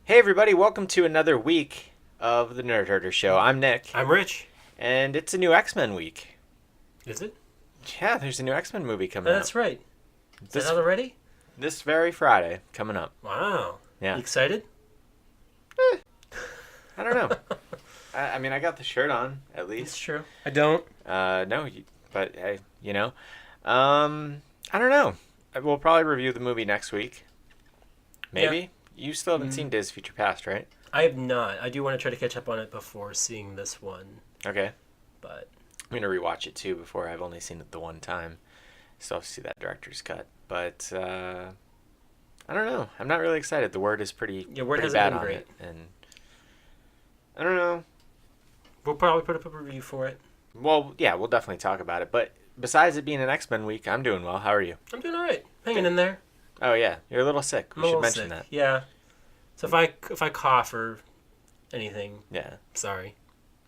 Hey everybody, welcome to another week of the Nerd Herder Show. I'm Nick, I'm Rich. and it's a new X-Men week. Is it? Yeah, there's a new X-Men movie coming Oh, out. that's right. Is This that out already? this very Friday coming up. Wow. Yeah. You excited? I don't know. I mean, I got the shirt on at It's least. true. I don't. No, but hey, I don't know. We'll probably review the movie next week. Maybe. Yeah. You still haven't seen Days of Future Past, right? I have not. I do want to try to catch up on it before seeing this one, Okay. but I'm gonna rewatch it too before I've only seen it the one time. Still have to see that director's cut, but I don't know. I'm not really excited. The word is pretty word pretty hasn't bad been on great. it, and I don't know. We'll probably put up a review for it. Well, yeah, we'll definitely talk about it. But besides it being an X-Men week, I'm doing well. How are you? I'm doing all right. Hanging in there. Oh yeah, you're a little sick. I'm We a should little mention sick. that. Yeah. So if I cough or anything, Yeah. sorry.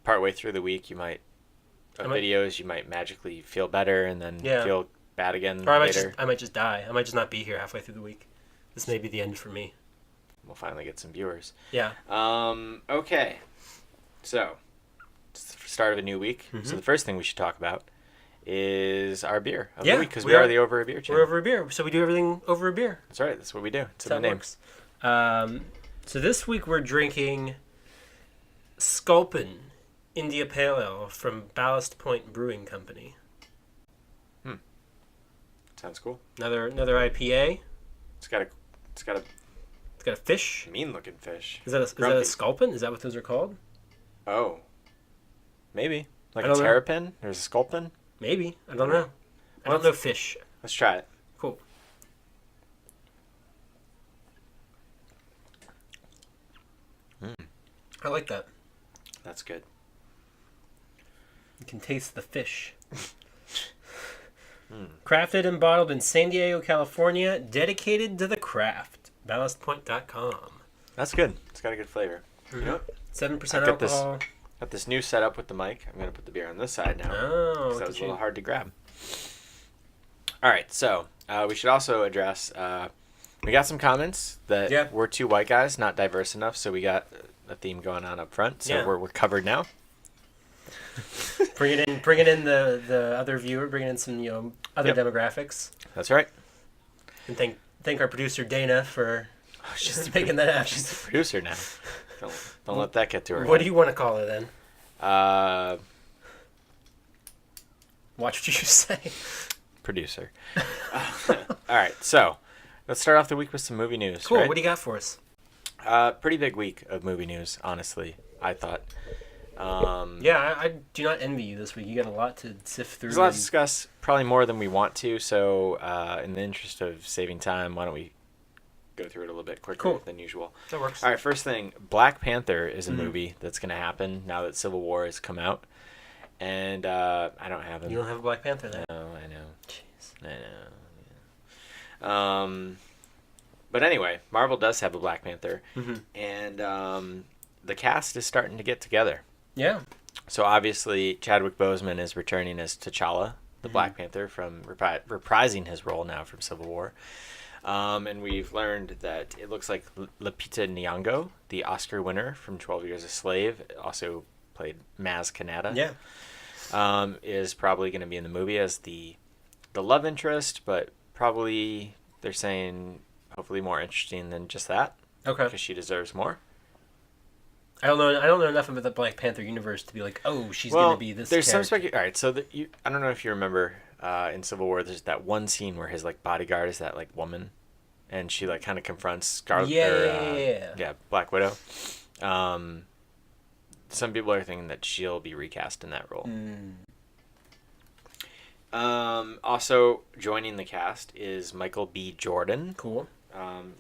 Partway through the week, you might videos. You might magically feel better, and then feel bad again Or later. I might just die. I might just not be here halfway through the week. This may be the end for me. We'll finally get some viewers. Yeah. Okay. So, it's the start of a new week. Mm-hmm. So the first thing we should talk about is our beer of Yeah, the week, because we are the Over a Beer channel. We're over a beer, so we do everything over a beer. That's right. That's what we do. It's That's in the how it name. works. So this week we're drinking Sculpin India Pale Ale from Ballast Point Brewing Company. Sounds cool. Another IPA. It's got a It's got a fish. mean looking fish. Is that a Grumpy. Sculpin? Is that what those are called? Oh. Maybe. Like I a don't know. terrapin? There's a sculpin? Maybe. I don't know. I don't know fish. Let's try it. Cool. I like that. That's good. You can taste the fish. Crafted and bottled in San Diego, California. Dedicated to the craft. Ballastpoint.com. That's good. It's got a good flavor. You know what? 7% I've got this- alcohol. Got this new setup with the mic. I'm going to put the beer on this side now. Oh, Because that was a little hard to grab. All right, so we should also address. We got some comments that we're two white guys, not diverse enough, so we got a theme going on up front. So we're covered now. Bring it in the other viewer. Bring in some other demographics. That's right. And thank our producer Dana for She's making that happen. She's the producer now. Don't let that get to her. What do you want to call her then? Uh, Watch what you say. Producer. All right, so let's start off the week with some movie news. Cool. Right? What do you got for us? Pretty big week of movie news, honestly. I thought. I do not envy you this week. You got a lot to sift through. There's a lot to discuss, probably more than we want to. So, in the interest of saving time, why don't we go through it a little bit quicker than usual? That works. All right, first thing, Black Panther is a movie that's going to happen now that Civil War has come out. And I don't have him. You don't have a Black Panther then? No, I know. Jeez. I know. But anyway, Marvel does have a Black Panther. And the cast is starting to get together. Yeah. So obviously, Chadwick Boseman is returning as T'Challa, the Black Panther, from reprising his role now from Civil War. And we've learned that it looks like Lupita Nyong'o, the Oscar winner from 12 Years a Slave, also played Maz Kanata. Yeah. Is probably going to be in the movie as the love interest, but probably they're saying hopefully more interesting than just that. Okay. Because she deserves more. I don't know enough about the Black Panther universe to be like, oh, she's going to be this there's character. some all right, so I don't know if you remember in Civil War, there's that one scene where his like bodyguard is that like woman, and she like kind of confronts Scarlet. Black Widow. Some people are thinking that she'll be recast in that role. Also joining the cast is Michael B. Jordan. Cool.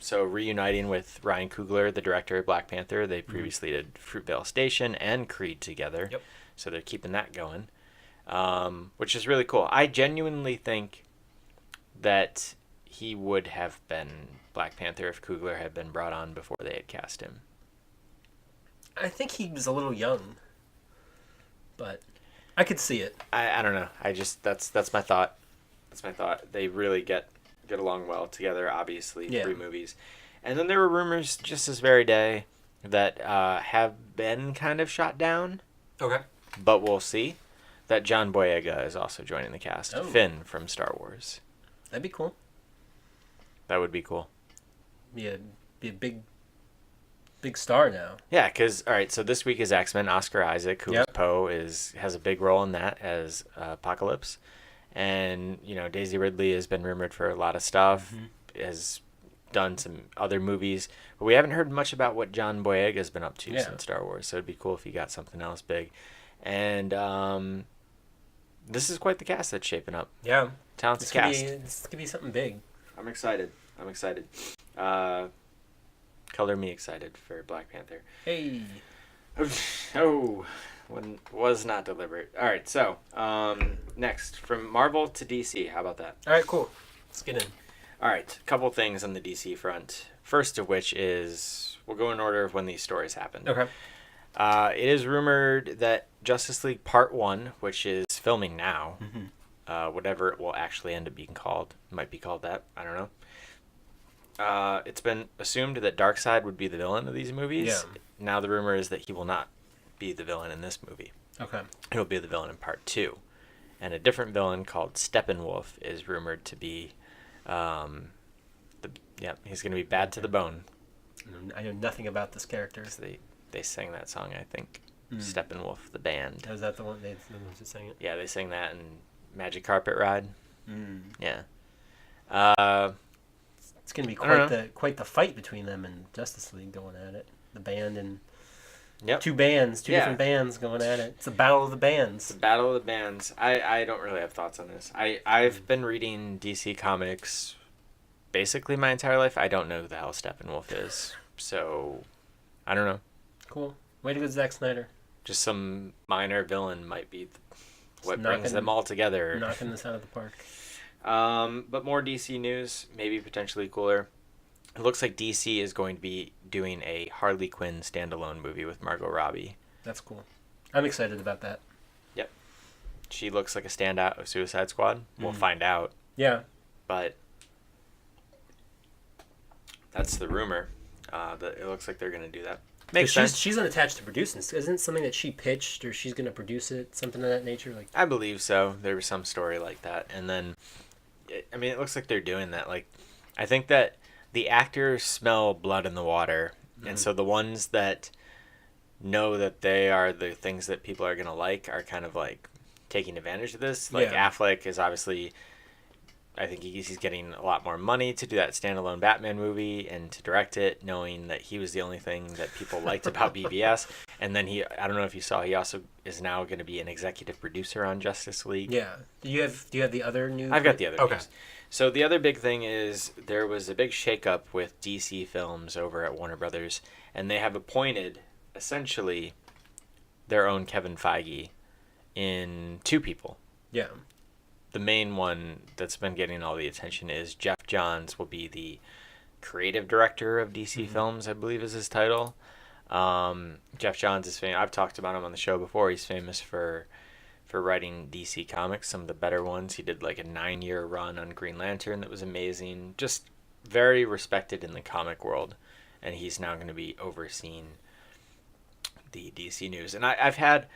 So reuniting with Ryan Coogler, the director of Black Panther. They previously did Fruitvale Station and Creed together. Yep. So they're keeping that going, which is really cool. I genuinely think that he would have been Black Panther if Coogler had been brought on before they had cast him. I think he was a little young, but I could see it. I don't know. I just that's my thought. That's my thought. They really get along well together. Obviously, 3 movies, And then there were rumors just this very day that have been kind of shot down, Okay. but we'll see, that John Boyega is also joining the cast. Oh. Finn from Star Wars. That'd be cool. That would be cool. Be a big star now. Yeah, because, all right, so this week is X-Men. Oscar Isaac, who is Poe, has a big role in that as Apocalypse. And, Daisy Ridley has been rumored for a lot of stuff, has done some other movies. But we haven't heard much about what John Boyega has been up to since Star Wars, so it'd be cool if he got something else big. And this is quite the cast that's shaping up. Yeah. Talented cast. This could be something big. I'm excited. Color me excited for Black Panther. Hey. Was not deliberate. All right, so next, from Marvel to DC. How about that? All right, cool. Let's get in. All right, a couple things on the DC front. First of which is, we'll go in order of when these stories happened. Okay. It is rumored that Justice League Part 1, which is filming now, whatever it will actually end up being called, might be called that, I don't know. It's been assumed that Darkseid would be the villain of these movies. Yeah. Now the rumor is that he will not be the villain in this movie. Okay. He'll be the villain in Part 2. And a different villain called Steppenwolf is rumored to be, he's going to be bad to the bone. I know nothing about this character. They sang that song, I think. Steppenwolf, the band. Is that the ones that sang it? Yeah, they sang that in Magic Carpet Ride. Yeah. It's going to be quite the fight between them and Justice League going at it. The band and two different bands going at it. It's a battle of the bands. The battle of the bands. I don't really have thoughts on this. I've been reading DC Comics basically my entire life. I don't know who the hell Steppenwolf is. So, I don't know. Cool. Way to go, Zack Snyder. Just some minor villain might be what brings them all together. Knocking this out of the park. But more DC news, maybe potentially cooler. It looks like DC is going to be doing a Harley Quinn standalone movie with Margot Robbie. That's cool. I'm excited about that. Yep. She looks like a standout of Suicide Squad. We'll find out. Yeah. But that's the rumor. That it looks like they're going to do that. Makes sense. She's unattached to producing. Isn't it something that she pitched or she's going to produce it? Something of that nature? I believe so. There was some story like that. And then, it looks like they're doing that. I think that the actors smell blood in the water. And so the ones that know that they are the things that people are going to like are kind of taking advantage of this. Affleck is obviously, I think he's getting a lot more money to do that standalone Batman movie and to direct it, knowing that he was the only thing that people liked about BVS. And then I don't know if you saw, he also is now going to be an executive producer on Justice League. Yeah. Do you have the other news? I've got the other news. So the other big thing is there was a big shakeup with DC Films over at Warner Brothers, and they have appointed essentially their own Kevin Feige in two people. Yeah. The main one that's been getting all the attention is Jeff Johns will be the creative director of DC Films, I believe is his title. Jeff Johns is famous. I've talked about him on the show before. He's famous for writing DC Comics, some of the better ones. He did a 9-year run on Green Lantern that was amazing. Just very respected in the comic world. And he's now going to be overseeing the DC news. And I've had,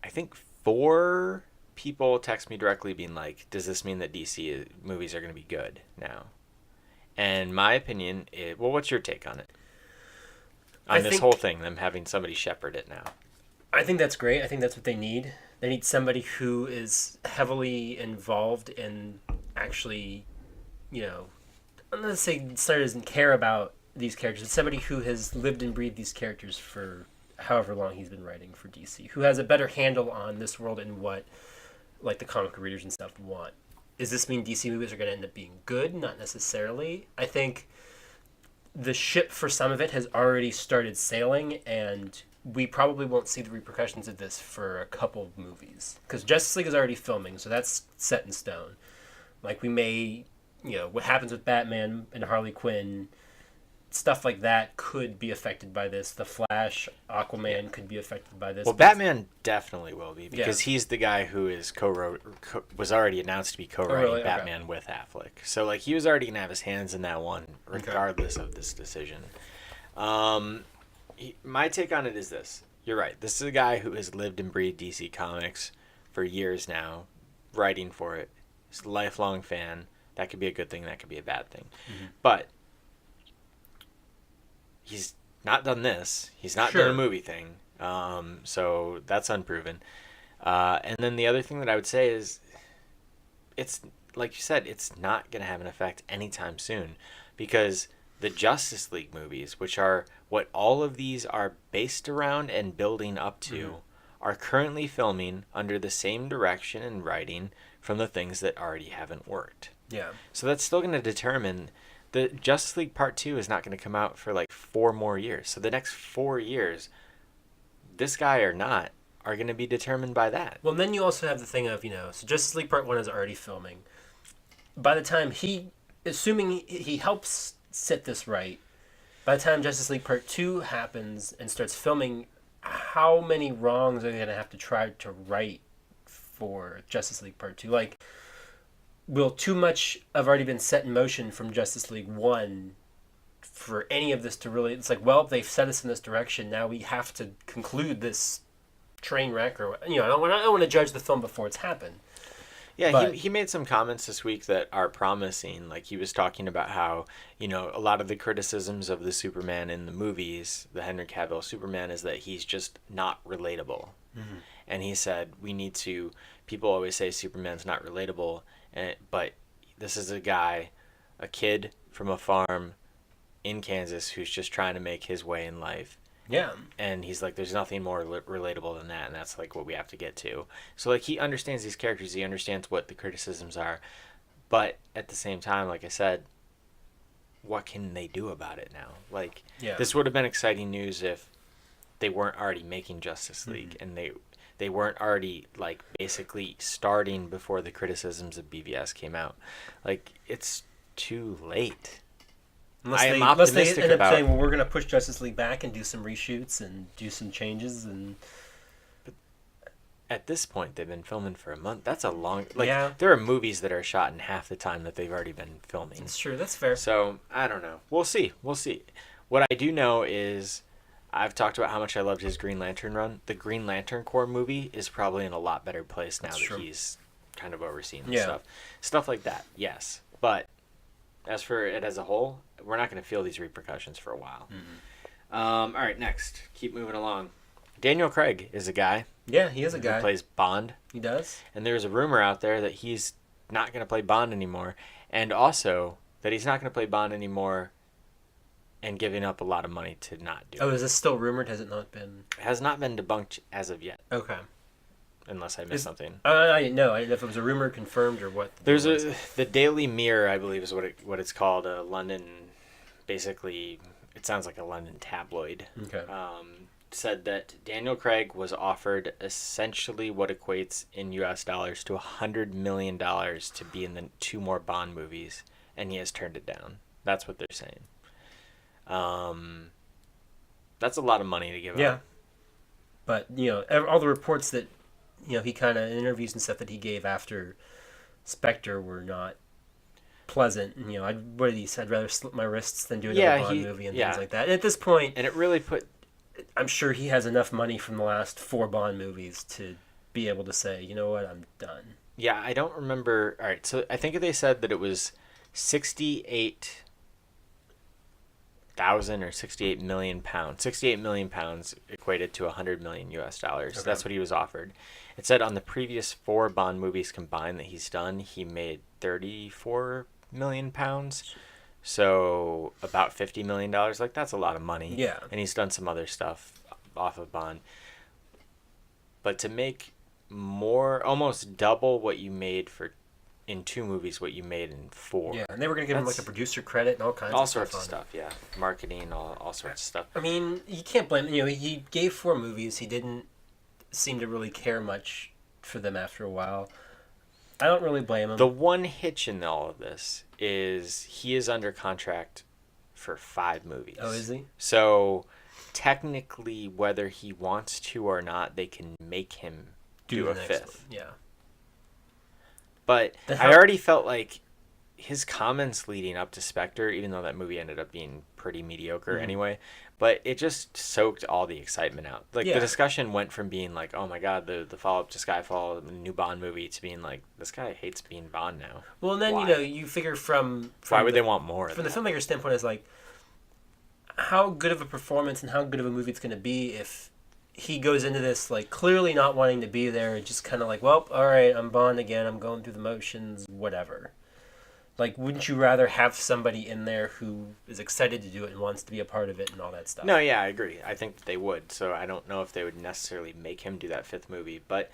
I think, 4 people text me directly being like, does this mean that DC movies are going to be good now? And my opinion is, well, what's your take on it? On this whole thing, them having somebody shepherd it now. I think that's great. I think that's what they need. They need somebody who is heavily involved in actually, I'm not saying Snyder doesn't care about these characters. It's somebody who has lived and breathed these characters for however long he's been writing for DC, who has a better handle on this world and what the comic readers and stuff want. Does this mean DC movies are going to end up being good? Not necessarily. I think the ship for some of it has already started sailing, and we probably won't see the repercussions of this for a couple of movies. Because Justice League is already filming, so that's set in stone. We may, what happens with Batman and Harley Quinn stuff like that could be affected by this. The Flash, Aquaman could be affected by this. Well, Batman definitely will be, because he's the guy who is was already announced to be co-writing Batman with Affleck. So like he was already gonna have his hands in that one, regardless of this decision. My take on it is this: you're right. This is a guy who has lived and breathed DC Comics for years now, writing for it. He's a lifelong fan. That could be a good thing. That could be a bad thing. Mm-hmm. But he's not done this. He's not done a movie thing. So that's unproven. And then the other thing that I would say is, it's like you said, it's not going to have an effect anytime soon, because the Justice League movies, which are what all of these are based around and building up to, are currently filming under the same direction and writing from the things that already haven't worked. Yeah. So that's still going to determine. The Justice League Part 2 is not going to come out for like 4 more years. So the next 4 years, this guy or not, are going to be determined by that. Well, and then you also have the thing of, so Justice League Part 1 is already filming. By the time assuming he helps set this right, by the time Justice League Part 2 happens and starts filming, how many wrongs are they going to have to try to right for Justice League Part 2? Like, will too much have already been set in motion from Justice League 1 for any of this to really... It's like, well, they've set us in this direction. Now we have to conclude this train wreck. Or I don't want to judge the film before it's happened. Yeah, but he made some comments this week that are promising. Like, he was talking about how, a lot of the criticisms of the Superman in the movies, the Henry Cavill Superman, is that he's just not relatable. Mm-hmm. And he said, people always say Superman's not relatable, but this is a kid from a farm in Kansas who's just trying to make his way in life. Yeah. And he's like, there's nothing more relatable than that, and that's like what we have to get to. So like, he understands these characters, he understands what the criticisms are, but at the same time, like I said, what can they do about it now? Like, this would have been exciting news if they weren't already making Justice League, and they weren't already like basically starting before the criticisms of BVS came out. Like, it's too late. Unless they end up saying, well, we're going to push Justice League back and do some reshoots and do some changes. But at this point, they've been filming for a month. That's a long... There are movies that are shot in half the time that they've already been filming. That's true. That's fair. So, I don't know. We'll see. What I do know is, I've talked about how much I loved his Green Lantern run. The Green Lantern Corps movie is probably in a lot better place now that he's kind of overseeing stuff. Stuff like that, yes. But as for it as a whole, we're not going to feel these repercussions for a while. Mm-hmm. All right, next. Keep moving along. Daniel Craig is a guy. Yeah, he is a guy. Who plays Bond. He does. And there's a rumor out there that he's not going to play Bond anymore. And also that he's not going to play Bond anymore and giving up a lot of money to not do it. Oh, is this still rumored? Has it not been? It has not been debunked as of yet. Okay. Unless I missed something. I didn't know. I didn't know if it was a rumor confirmed or what. There's the Daily Mirror, I believe, is what it's called. A London, basically, it sounds like a London tabloid. Okay. Said that Daniel Craig was offered essentially what equates in U.S. dollars to $100 million to be in the 2 more Bond movies, and he has turned it down. That's what they're saying. That's a lot of money to give up. Yeah. But, all the reports that, he kind of, interviews and stuff that he gave after Spectre were not pleasant. And, what did he say? I'd rather slit my wrists than do another Bond movie and things like that. And at this point... And it really put... I'm sure he has enough money from the last 4 Bond movies to be able to say, you know what, I'm done. Yeah, I don't remember... All right, so I think they said that it was 68,000 or 68 million pounds. 68 million pounds equated to $100 million US dollars. Okay. That's what he was offered. It said on the previous 4 Bond movies combined that he's done, he made 34 million pounds. So about $50 million. Like, that's a lot of money. Yeah. And he's done some other stuff off of Bond. But to make more, almost double what you made in 2 movies, what you made in 4. Yeah, and they were going to give him like a producer credit and all kinds of stuff. All sorts of stuff, yeah. Marketing, all sorts of stuff. I mean, you can't blame him. He gave 4 movies. He didn't seem to really care much for them after a while. I don't really blame him. The one hitch in all of this is he is under contract for 5 movies. Oh, is he? So technically, whether he wants to or not, they can make him do a 5th. Yeah. But I already felt like his comments leading up to Spectre, even though that movie ended up being pretty mediocre anyway, but it just soaked all the excitement out. Like, the discussion went from being like, oh my god, the follow-up to Skyfall, the new Bond movie, to being like, this guy hates being Bond now. Well, and then, Why? you figure from Why would they want more from the filmmaker's standpoint, is like, how good of a performance and how good of a movie it's going to be if he goes into this, like, clearly not wanting to be there, just kind of like, well, all right, I'm Bond again, I'm going through the motions, whatever. Like, wouldn't you rather have somebody in there who is excited to do it and wants to be a part of it and all that stuff? No, yeah, I agree. I think that they would. So I don't know if they would necessarily make him do that 5th movie. But,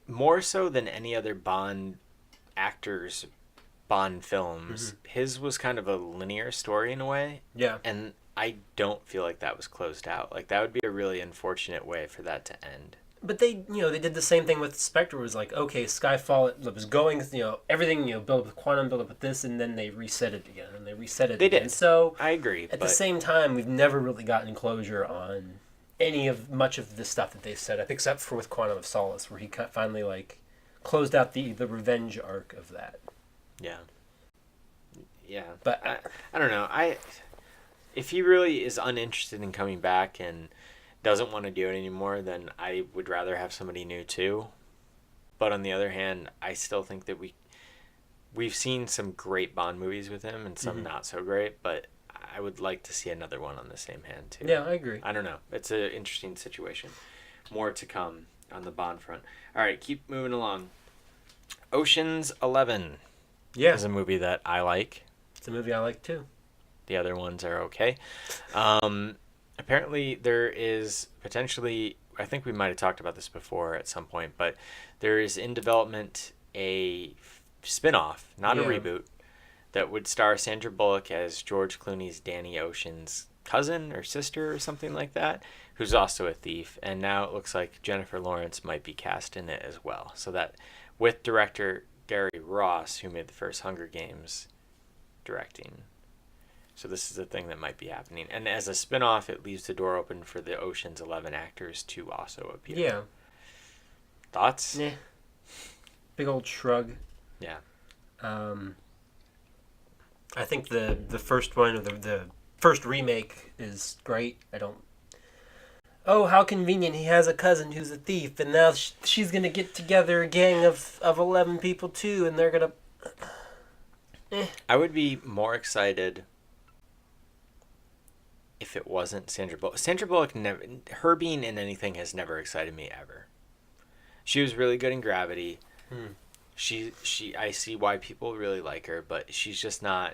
more so than any other Bond actor's Bond films, his was kind of a linear story in a way. Yeah. And I don't feel like that was closed out. Like, that would be a really unfortunate way for that to end. But they, they did the same thing with Spectre. It was like, okay, Skyfall, it was going, everything, build up with Quantum, build up with this, and then they reset it again, and they reset it again. Did. So, I agree. At the same time, we've never really gotten closure on much of the stuff that they set up, except for with Quantum of Solace, where he finally, like, closed out the revenge arc of that. Yeah. Yeah. But I don't know. If he really is uninterested in coming back and doesn't want to do it anymore, then I would rather have somebody new too. But on the other hand, I still think that we've seen some great Bond movies with him and some not so great, but I would like to see another one on the same hand too. Yeah, I agree. I don't know. It's an interesting situation. More to come on the Bond front. All right, keep moving along. Ocean's 11 is a movie that I like. It's a movie I like too. The other ones are okay. Apparently, there is potentially, I think we might have talked about this before at some point, but there is in development a spin-off, not a reboot, that would star Sandra Bullock as George Clooney's Danny Ocean's cousin or sister or something like that, who's also a thief. And now it looks like Jennifer Lawrence might be cast in it as well. So that with director Gary Ross, who made the first Hunger Games, directing. So this is a thing that might be happening. And as a spin-off, it leaves the door open for the Ocean's 11 actors to also appear. Yeah. Thoughts? Yeah. Big old shrug. Yeah. I think the first one, or the first remake, is great. Oh, how convenient. He has a cousin who's a thief, and now she's going to get together a gang of 11 people too, and they're going to... I would be more excited if it wasn't Sandra Bullock. Sandra Bullock, her being in anything has never excited me ever. She was really good in Gravity. I see why people really like her, but she's just not...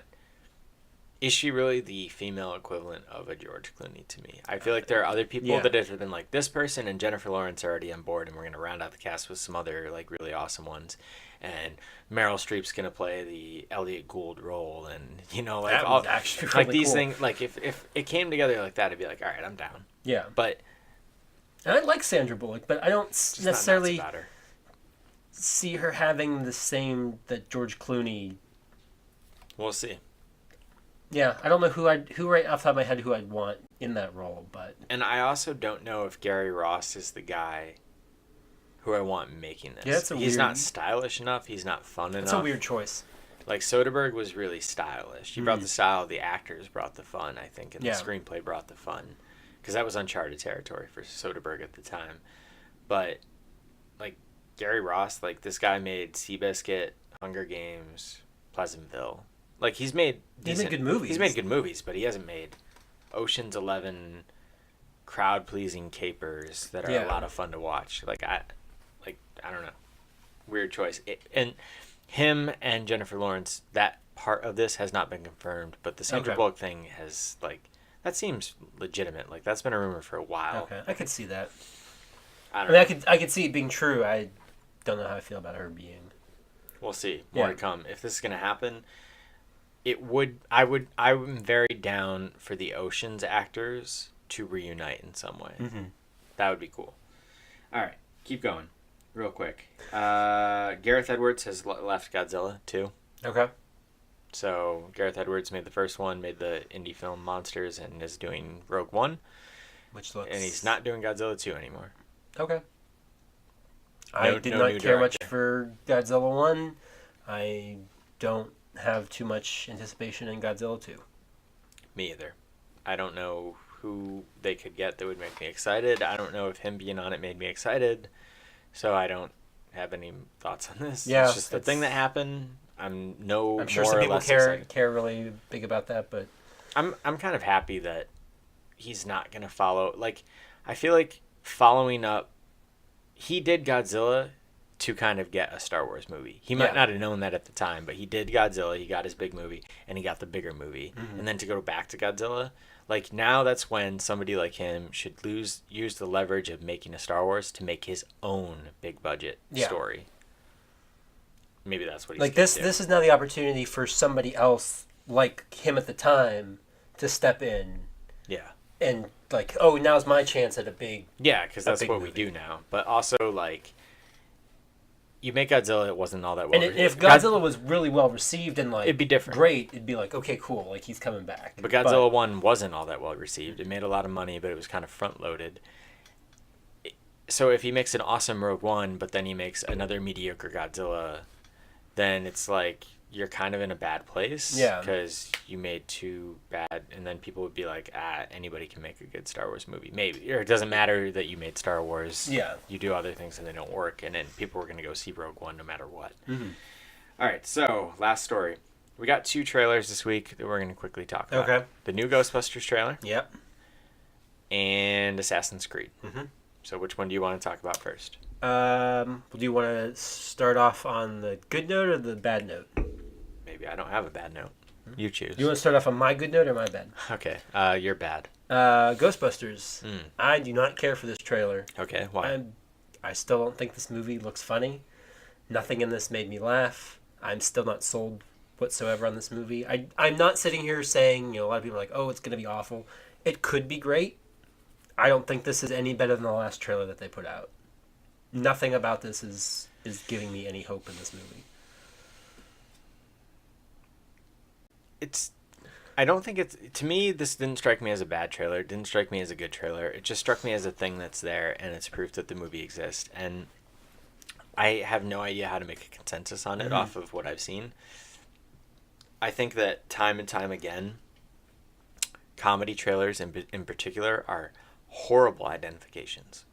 Is she really the female equivalent of a George Clooney to me? I feel like there are other people that have been like, this person and Jennifer Lawrence are already on board, and we're going to round out the cast with some other like really awesome ones. And Meryl Streep's going to play the Elliot Gould role, and like that all actually like really these cool. things. Like if it came together like that, I'd be like, all right, I'm down. Yeah. But and I like Sandra Bullock, but I don't necessarily not nuts about her. see her having the same that George Clooney. We'll see. Yeah, I don't know who right off the top of my head who I'd want in that role, but... And I also don't know if Gary Ross is the guy who I want making this. Yeah, he's not stylish enough. He's not fun enough. It's a weird choice. Like, Soderbergh was really stylish. He brought the style. The actors brought the fun, I think, and the screenplay brought the fun. Because that was uncharted territory for Soderbergh at the time. But, like, Gary Ross, like, this guy made Seabiscuit, Hunger Games, Pleasantville. Like, he's made good movies. He's made good movies, but he hasn't made Ocean's 11 crowd-pleasing capers that are a lot of fun to watch. I don't know. Weird choice. And him and Jennifer Lawrence, that part of this has not been confirmed, but the Sandra Bullock thing has, like, that seems legitimate. Like, that's been a rumor for a while. Okay, I could see that. I don't know. I could see it being true. I don't know how I feel about her being. We'll see. More to come. If this is going to happen... I'm very down for the Ocean's actors to reunite in some way. Mm-hmm. That would be cool. All right, keep going, real quick. Gareth Edwards has left Godzilla too. Okay. So Gareth Edwards made the first one, made the indie film Monsters, and is doing Rogue One. Which looks... And he's not doing Godzilla 2 anymore. Okay. I did not care much for Godzilla 1. I don't have too much anticipation in Godzilla 2. Me either. I don't know who they could get that would make me excited. I don't know if him being on it made me excited. So I don't have any thoughts on this. Yeah, it's just the thing that happened. I'm sure some people care really big about that, but I'm kind of happy that he's not going to follow. Like, I feel like following up, he did Godzilla to kind of get a Star Wars movie. He might not have known that at the time, but he did Godzilla, he got his big movie, and he got the bigger movie. Mm-hmm. And then to go back to Godzilla, like, now that's when somebody like him should use the leverage of making a Star Wars to make his own big budget story. Maybe that's what he's like this. This is now the opportunity for somebody else like him at the time to step in. Yeah. And like, oh, now's my chance at a big. Yeah, because that's what we do now. But also, like, you make Godzilla, it wasn't all that well. And if Godzilla was really well received and like, it'd be different. Great, it'd be like, okay, cool, like he's coming back. But Godzilla 1 wasn't all that well received. It made a lot of money, but it was kind of front loaded. So if he makes an awesome Rogue One, but then he makes another mediocre Godzilla, then it's like you're kind of in a bad place. Yeah. Because you made two bad, and then people would be like, anybody can make a good Star Wars movie. Maybe. Or it doesn't matter that you made Star Wars. Yeah. You do other things and they don't work, and then people were going to go see Rogue One no matter what. Mm-hmm. All right, so last story. We got 2 trailers this week that we're going to quickly talk about. Okay. The new Ghostbusters trailer. Yep. And Assassin's Creed. Mm-hmm. So which one do you want to talk about first? Do you want to start off on the good note or the bad note? Maybe I don't have a bad note. You choose. You want to start off on my good note or my bad? Okay, you're bad. Ghostbusters. I do not care for this trailer. Okay, why? I still don't think this movie looks funny. Nothing in this made me laugh. I'm still not sold whatsoever on this movie. I'm not sitting here saying, a lot of people are like, oh, it's going to be awful. It could be great. I don't think this is any better than the last trailer that they put out. Nothing about this is giving me any hope in this movie. I don't think it's... To me, this didn't strike me as a bad trailer. It didn't strike me as a good trailer. It just struck me as a thing that's there, and it's proof that the movie exists. And I have no idea how to make a consensus on it off of what I've seen. I think that time and time again, comedy trailers in particular are horrible identifications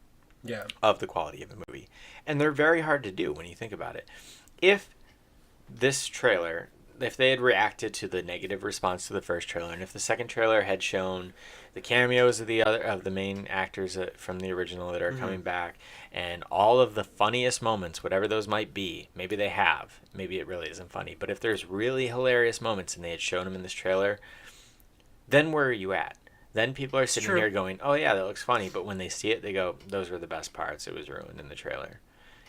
of the quality of a movie. And they're very hard to do when you think about it. If this trailer... If they had reacted to the negative response to the first trailer, and if the second trailer had shown the cameos of the main actors from the original that are coming back, and all of the funniest moments, whatever those might be, maybe they have, maybe it really isn't funny, but if there's really hilarious moments and they had shown them in this trailer, then where are you at? Then people are sitting here going, oh yeah, that looks funny, but when they see it, they go, those were the best parts, it was ruined in the trailer.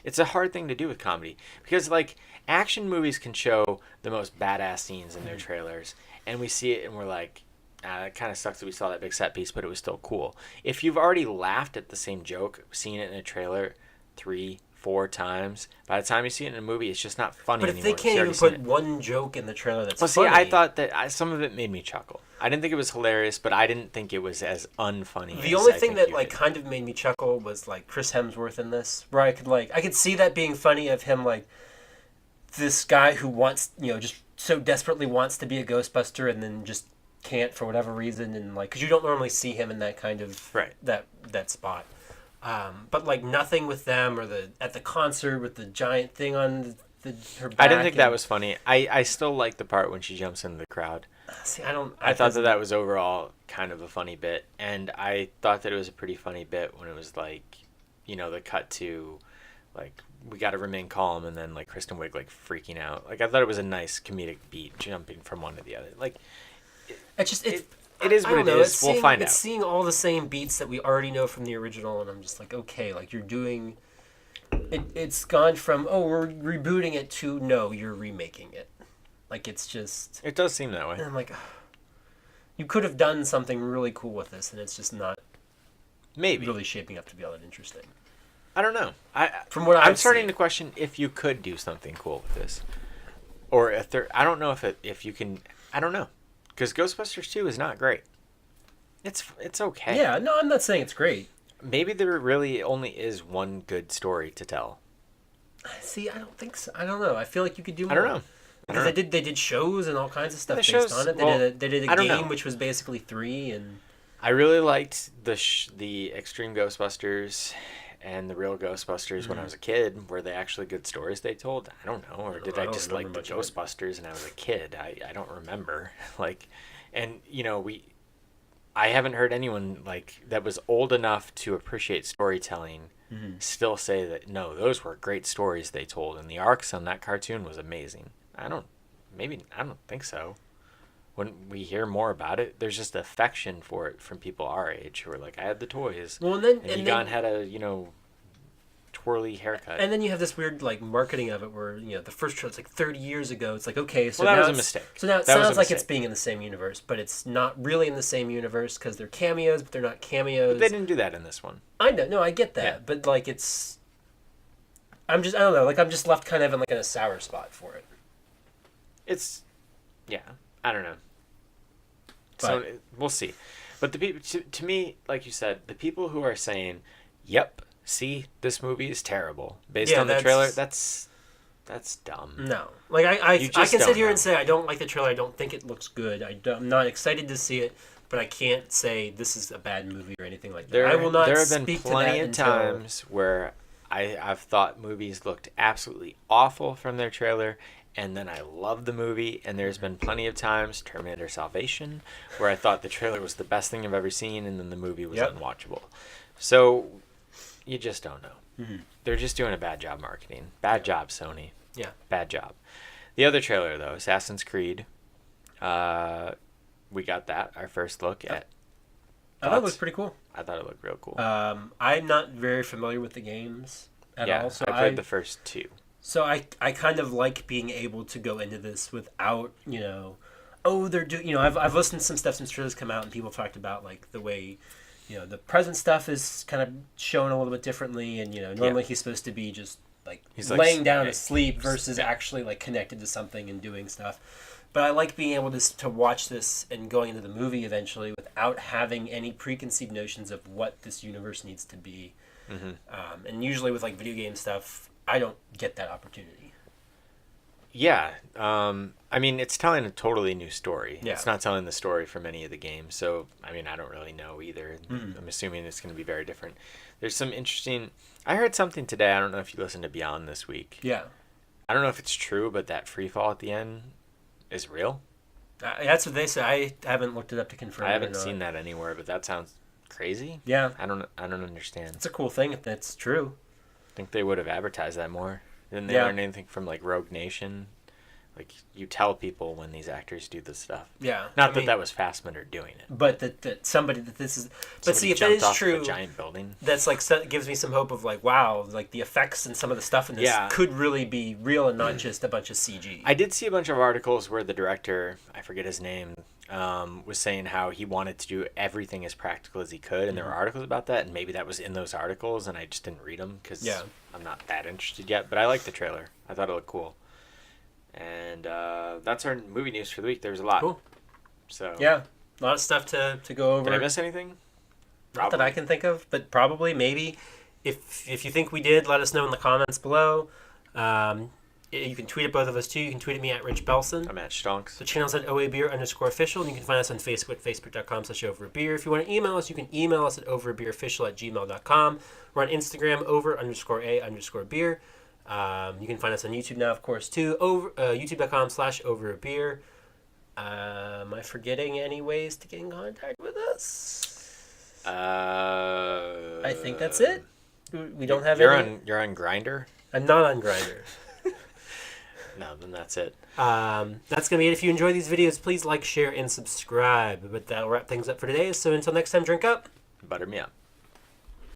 It's a hard thing to do with comedy because, like, action movies can show the most badass scenes in their trailers, and we see it and we're like, it kind of sucks that we saw that big set piece, but it was still cool. If you've already laughed at the same joke, seen it in a trailer 3-4 times, by the time you see it in a movie, it's just not funny anymore. But if they can't even put one joke in the trailer that's funny. See, I thought that some of it made me chuckle. I didn't think it was hilarious, but I didn't think it was as unfunny. The only thing that kind of made me chuckle was like Chris Hemsworth in this, where I could see that being funny of him, like this guy who wants, just so desperately wants to be a Ghostbuster and then just can't for whatever reason, and like because you don't normally see him in that kind of that spot. But like nothing with them or at the concert with the giant thing on her back. I didn't think that was funny. I still like the part when she jumps into the crowd. See, I thought that was overall kind of a funny bit, and I thought that it was a pretty funny bit when it was like, the cut to, like, we got to remain calm, and then like Kristen Wiig like freaking out. Like I thought it was a nice comedic beat, jumping from one to the other. Like, it is what it is. We'll find out. It's seeing all the same beats that we already know from the original, and I'm just like, okay, like you're doing. It's gone from we're rebooting it to no, you're remaking it. Like it's just. It does seem that way. And I'm like, you could have done something really cool with this, and it's just not. Maybe really shaping up to be all that interesting. I don't know. I'm starting to question if you could do something cool with this. or a third. I don't know if you can. I don't know, because Ghostbusters 2 is not great. It's okay. Yeah, no, I'm not saying it's great. Maybe there really only is one good story to tell. See, I don't think so. I don't know. I feel like you could do more. I don't know. Because they did shows and all kinds of stuff The based shows- on it. well, They did I a don't game know. which was basically 3 and I really liked the Extreme Ghostbusters and the Real Ghostbusters when I was a kid. Were they actually good stories they told? I don't know. Or did I I don't just like remember the much of it. Ghostbusters and I was a kid? I don't remember. Like, and I haven't heard anyone like that was old enough to appreciate storytelling still say that no, those were great stories they told, and the arcs on that cartoon was amazing. I don't think so. When we hear more about it, there's just affection for it from people our age who are like, I had the toys. well, and then And Egon had a, twirly haircut. and then you have this weird like marketing of it where the first trailer it's like 30 years ago. It's like okay, so Well, that now was a it's- mistake. So now it That was a sounds like it's mistake. being in the same universe, but it's not really in the same universe because they're cameos, but they're not cameos. They didn't do that in this one. I know, no, I get that, Yeah. but like I don't know, like I'm just left kind of in a sour spot for it. I don't know. So But- we'll see. But the people, to me, like you said, the people who are saying, "Yep, see, this movie is terrible," based Yeah, on the that's- trailer, that's dumb. No, like I You can just sit don't here know. and say I don't like the trailer. I don't think it looks good. I'm not excited to see it, but I can't say this is a bad movie or anything like that. I will not There have been speak plenty to of that times where I've thought movies looked absolutely awful from their trailer, and then I love the movie. And there's been plenty of times, Terminator Salvation, where I thought the trailer was the best thing I've ever seen, and then the movie was Yep. unwatchable. So you just don't know. Mhm. They're just doing a bad job marketing. Bad job, Sony. Yeah. Bad job. The other trailer, though, Assassin's Creed. We got that, our first look at. I thought it Thoughts? looked pretty cool. I thought it looked real cool. I'm not very familiar with the games at all, so I played the first two. So I kind of like being able to go into this without, oh, they're doing, I've listened to some stuff since trailers come out and people talked about like the way, the present stuff is kind of shown a little bit differently and, normally he's supposed to be just like He's like laying down yeah, asleep versus actually like connected to something and doing stuff. But I like being able to watch this and going into the movie eventually without having any preconceived notions of what this universe needs to be. Mm-hmm. And usually with like video game stuff, I don't get that opportunity. Yeah. I mean, it's telling a totally new story. Yeah. It's not telling the story from any of the games. So, I mean, I don't really know either. Mhm. I'm assuming it's going to be very different. There's some interesting... I heard something today. I don't know if you listened to Beyond this week. Yeah. I don't know if it's true, but that free fall at the end is real. That's what they say. I haven't looked it up to confirm. I haven't seen that anywhere, but that sounds crazy. Yeah, I don't understand. it's a cool thing if that's true. I think they would have advertised that more. Didn't they Yeah. learn anything from like Rogue Nation? Like you tell people when these actors do this stuff. Yeah, Not that was Fassbender doing it. but that somebody that this is. But Somebody see, if that jumped is off of true, a giant building. that's like gives me some hope of like, wow, like the effects and some of the stuff in this Yeah. could really be real and not just a bunch of CG. I did see a bunch of articles where the director, I forget his name, was saying how he wanted to do everything as practical as he could, and there were articles about that, and maybe that was in those articles, and I just didn't read them because Yeah. I'm not that interested yet. But I liked the trailer. I thought it looked cool. And that's our movie news for the week. There's a lot. Cool. So Yeah, a lot of stuff to go over. Did I miss anything? Not that I can think of, but probably, maybe. If you think we did, let us know in the comments below. You can tweet at both of us too. You can tweet at me at Rich Belson. I'm at Stonks. The channel's at OABeer_official, and you can find us on Facebook, facebook.com/overabeer. If you want to email us, you can email us at overabeerofficial@gmail.com. We're on Instagram, over_a_beer. You can find us on YouTube now, of course, too. YouTube.com/overabeer. Am I forgetting any ways to get in contact with us? I think that's it. We don't have any. You're on Grindr? I'm not on Grindr. No, then that's it. That's going to be it. If you enjoy these videos, please like, share, and subscribe. But that'll wrap things up for today. So until next time, drink up. Butter me up.